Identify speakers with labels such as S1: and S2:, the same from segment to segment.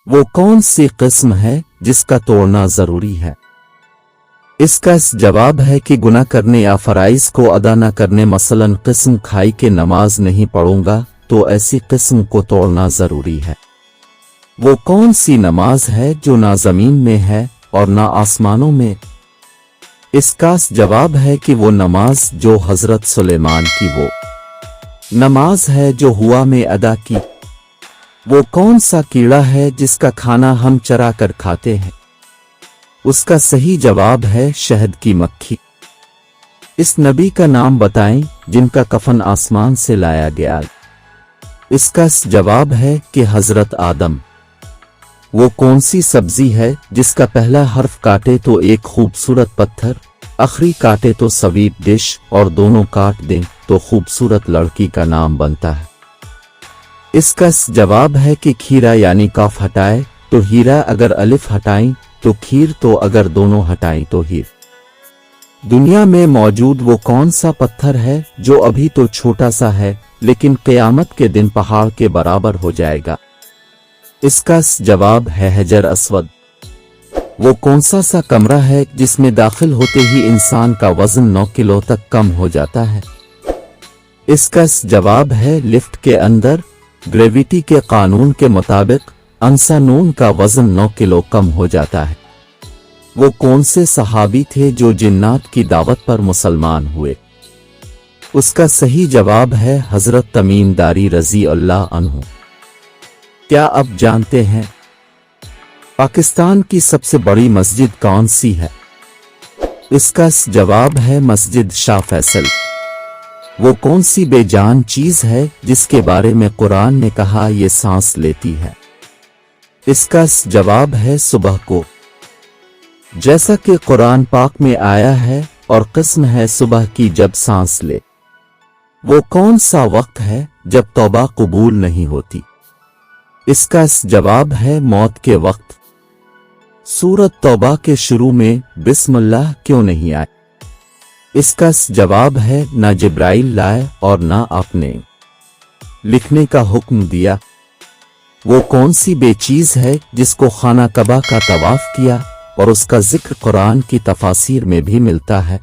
S1: وہ کون سی قسم ہے جس کا توڑنا ضروری ہے؟ اس کا جواب ہے کہ گناہ کرنے یا فرائض کو ادا نہ کرنے، مثلاً قسم کھائی کہ نماز نہیں پڑھوں گا تو ایسی قسم کو توڑنا ضروری ہے۔ وہ کون سی نماز ہے جو نہ زمین میں ہے اور نہ آسمانوں میں؟ اس کا جواب ہے کہ وہ نماز جو حضرت سلیمان کی وہ نماز ہے جو ہوا میں ادا کی۔ وہ کون سا کیڑا ہے جس کا کھانا ہم چرا کر کھاتے ہیں؟ اس کا صحیح جواب ہے شہد کی مکھی۔ اس نبی کا نام بتائیں جن کا کفن آسمان سے لایا گیا۔ اس کا جواب ہے کہ حضرت آدم۔ وہ کون سی سبزی ہے جس کا پہلا حرف کاٹے تو ایک خوبصورت پتھر، آخری کاٹے تو سویٹ ڈش اور دونوں کاٹ دیں تو خوبصورت لڑکی کا نام بنتا ہے؟ اس کا جواب ہے کہ کھیرا، یعنی کاف ہٹائے تو ہیرا، اگر الف ہٹائیں تو کھیر، تو اگر دونوں ہٹائیں تو ہیر۔ دنیا میں موجود وہ کون سا پتھر ہے جو ابھی تو چھوٹا سا ہے لیکن قیامت کے دن پہاڑ کے برابر ہو جائے گا؟ اس کا جواب ہے حجر اسود۔ وہ کون سا کمرہ ہے جس میں داخل ہوتے ہی انسان کا وزن 9 کلو تک کم ہو جاتا ہے؟ اس کا جواب ہے لفٹ کے اندر۔ گریویٹی کے قانون کے مطابق انسانون کا وزن 9 کلو کم ہو جاتا ہے۔ وہ کون سے صحابی تھے جو جنات کی دعوت پر مسلمان ہوئے؟ اس کا صحیح جواب ہے حضرت تمیم داری رضی اللہ عنہ۔ کیا اب جانتے ہیں پاکستان کی سب سے بڑی مسجد کون سی ہے؟ اس کا جواب ہے مسجد شاہ فیصل۔ وہ کون سی بے جان چیز ہے جس کے بارے میں قرآن نے کہا یہ سانس لیتی ہے؟ اس کا جواب ہے صبح کو، جیسا کہ قرآن پاک میں آیا ہے، اور قسم ہے صبح کی جب سانس لے۔ وہ کون سا وقت ہے جب توبہ قبول نہیں ہوتی؟ اس کا جواب ہے موت کے وقت۔ سورۃ توبہ کے شروع میں بسم اللہ کیوں نہیں آئے؟ اس کا جواب ہے نہ جبرائیل لائے اور نہ آپ نے لکھنے کا حکم دیا۔ وہ کون سی بے چیز ہے جس کو خانہ کعبہ کا طواف کیا اور اس کا ذکر قرآن کی تفاسیر میں بھی ملتا ہے؟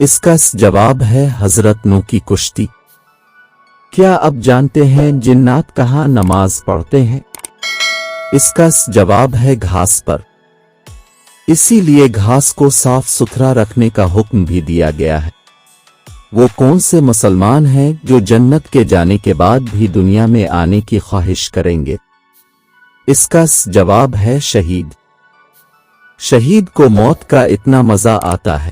S1: اس کا جواب ہے حضرت نوح کی کشتی۔ کیا اب جانتے ہیں جنات کہاں نماز پڑھتے ہیں؟ اس کا جواب ہے گھاس پر۔ اسی لیے گھاس کو صاف ستھرا رکھنے کا حکم بھی دیا گیا ہے۔ وہ کون سے مسلمان ہیں جو جنت کے جانے کے بعد بھی دنیا میں آنے کی خواہش کریں گے؟ اس کا جواب ہے شہید۔ شہید کو موت کا اتنا مزہ آتا ہے،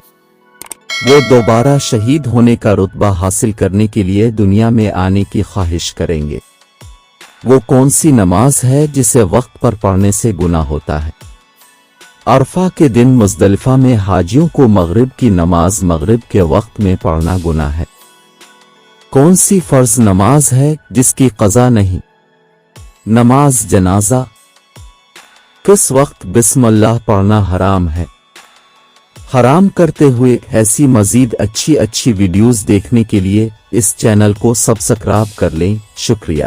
S1: وہ دوبارہ شہید ہونے کا رتبہ حاصل کرنے کے لیے دنیا میں آنے کی خواہش کریں گے۔ وہ کون سی نماز ہے جسے وقت پر پڑھنے سے گناہ ہوتا ہے؟ عرفہ کے دن مزدلفہ میں حاجیوں کو مغرب کی نماز مغرب کے وقت میں پڑھنا گناہ ہے۔ کون سی فرض نماز ہے جس کی قضا نہیں؟ نماز جنازہ۔ کس وقت بسم اللہ پڑھنا حرام ہے؟ حرام کرتے ہوئے ایسی مزید اچھی ویڈیوز دیکھنے کے لیے اس چینل کو سبسکرائب کر لیں۔ شکریہ۔